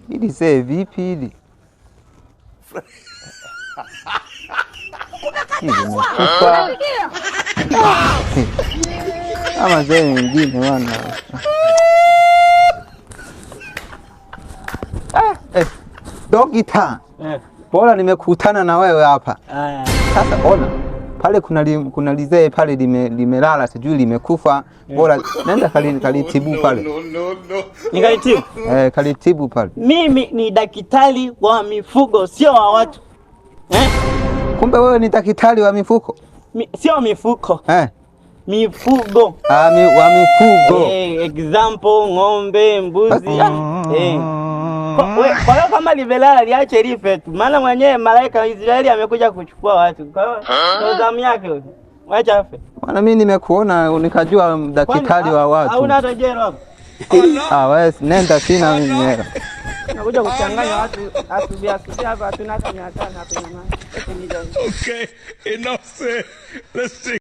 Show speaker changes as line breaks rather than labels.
Hili see vipi hili? Umekufa. Ama zee wengine wana. Dokita. Bora nimekutana na wewe hapa. Sasa ona. Pale kuna lizee pale limelala sijui limekufa. Bora nenda kalitibu pale.
Nikalitibu?
Kalitibu pale.
Mimi ni daktari wa mifugo sio wa watu.
Kumbe wewe ni daktari wa mifugo?
Sio mifugo. Mifugo.
Wa mifugo.
Example ng'ombe, mbuzi. Kwa hiyo kama limelala liache life tu. Maana mwenyewe malaika wa Israeli amekuja kuchukua watu. Kwa hiyo ndio zamu yake. Wacha afe.
Bwana mimi nimekuona nikajua daktari wa watu.
Hauna hata jero hapo.
Wewe nenda sina mimi hela.
Nakuja kuchanganya watu asubuhi hapa tunaka 500 hapo nyuma.
Okay, enough. Let's see.